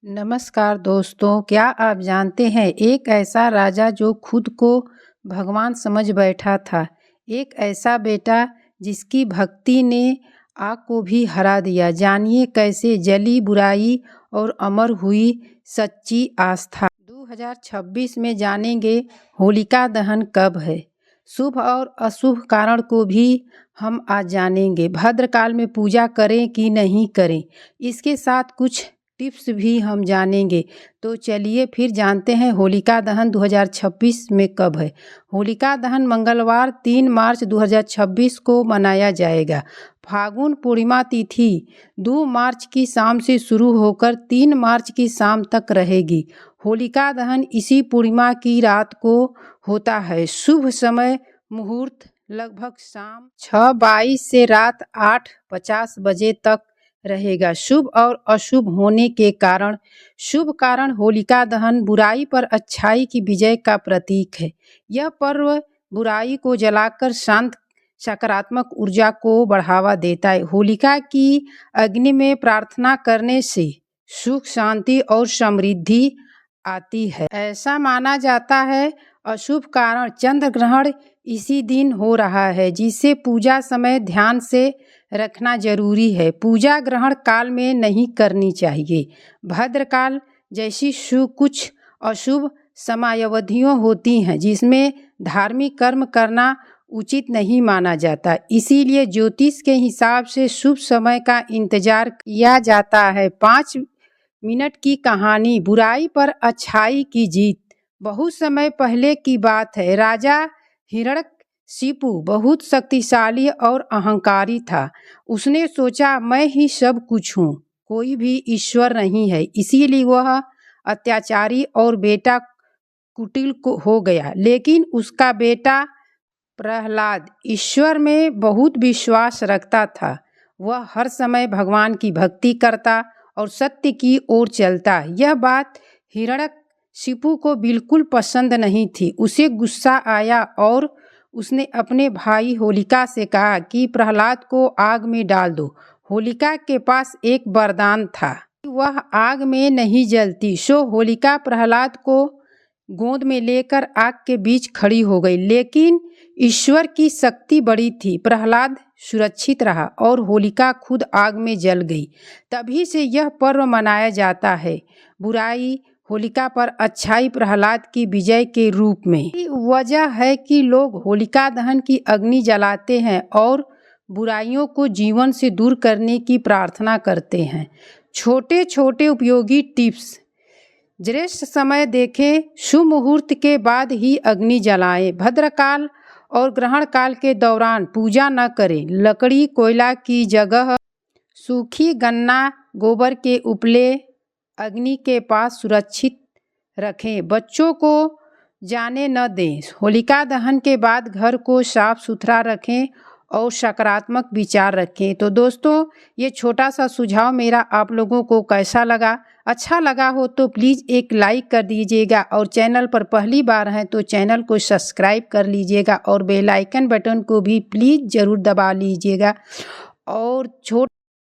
नमस्कार दोस्तों, क्या आप जानते हैं एक ऐसा राजा जो खुद को भगवान समझ बैठा था। एक ऐसा बेटा जिसकी भक्ति ने आग को भी हरा दिया। जानिए कैसे जली बुराई और अमर हुई सच्ची आस्था। 2026 में जानेंगे होलिका दहन कब है। शुभ और अशुभ कारण को भी हम आज जानेंगे। भद्रकाल में पूजा करें कि नहीं करें, इसके साथ कुछ टिप्स भी हम जानेंगे। तो चलिए फिर जानते हैं होलिका दहन 2026 में कब है। होलिका दहन मंगलवार 3 मार्च 2026 को मनाया जाएगा। फागुन पूर्णिमा तिथि 2 मार्च की शाम से शुरू होकर 3 मार्च की शाम तक रहेगी। होलिका दहन इसी पूर्णिमा की रात को होता है। शुभ समय मुहूर्त लगभग शाम 6:22 से रात 8:50 बजे तक रहेगा। शुभ और अशुभ होने के कारण। शुभ कारण होलिका दहन बुराई पर अच्छाई की विजय का प्रतीक है। यह पर्व बुराई को जलाकर शांत सकारात्मक ऊर्जा को बढ़ावा देता है। होलिका की अग्नि में प्रार्थना करने से सुख शांति और समृद्धि आती है, ऐसा माना जाता है। अशुभ कारण चंद्र ग्रहण इसी दिन हो रहा है, जिसे पूजा समय ध्यान से रखना जरूरी है। पूजा ग्रहण काल में नहीं करनी चाहिए। भद्रकाल जैसी कुछ अशुभ समयावधियां होती हैं जिसमें धार्मिक कर्म करना उचित नहीं माना जाता। इसीलिए ज्योतिष के हिसाब से शुभ समय का इंतजार किया जाता है। 5 मिनट की कहानी। बुराई पर अच्छाई की जीत। बहुत समय पहले की बात है। राजा हिरण्यकशिपु बहुत शक्तिशाली और अहंकारी था। उसने सोचा मैं ही सब कुछ हूँ, कोई भी ईश्वर नहीं है। इसीलिए वह अत्याचारी और बेटा कुटिल हो गया। लेकिन उसका बेटा प्रहलाद ईश्वर में बहुत विश्वास रखता था। वह हर समय भगवान की भक्ति करता और सत्य की ओर चलता। यह बात हिरण्यकशिपु को बिल्कुल पसंद नहीं थी। उसे गुस्सा आया और उसने अपने भाई होलिका से कहा कि प्रहलाद को आग में डाल दो। होलिका के पास एक वरदान था, वह आग में नहीं जलती। सो होलिका प्रहलाद को गोद में लेकर आग के बीच खड़ी हो गई। लेकिन ईश्वर की शक्ति बड़ी थी। प्रहलाद सुरक्षित रहा और होलिका खुद आग में जल गई। तभी से यह पर्व मनाया जाता है। बुराई होलिका पर अच्छाई प्रहलाद की विजय के रूप में। वजह है कि लोग होलिका दहन की अग्नि जलाते हैं और बुराइयों को जीवन से दूर करने की प्रार्थना करते हैं। छोटे छोटे उपयोगी टिप्स। श्रेष्ठ समय देखें, शुभ मुहूर्त के बाद ही अग्नि जलाएं। भद्रकाल और ग्रहण काल के दौरान पूजा न करें। लकड़ी कोयला की जगह सूखी गन्ना गोबर के उपले अग्नि के पास सुरक्षित रखें। बच्चों को जाने न दें। होलिका दहन के बाद घर को साफ सुथरा रखें और सकारात्मक विचार रखें। तो दोस्तों, ये छोटा सा सुझाव मेरा आप लोगों को कैसा लगा? अच्छा लगा हो तो प्लीज़ एक लाइक कर दीजिएगा और चैनल पर पहली बार हैं तो चैनल को सब्सक्राइब कर लीजिएगा और बेल आइकन बटन को भी प्लीज़ ज़रूर दबा लीजिएगा। और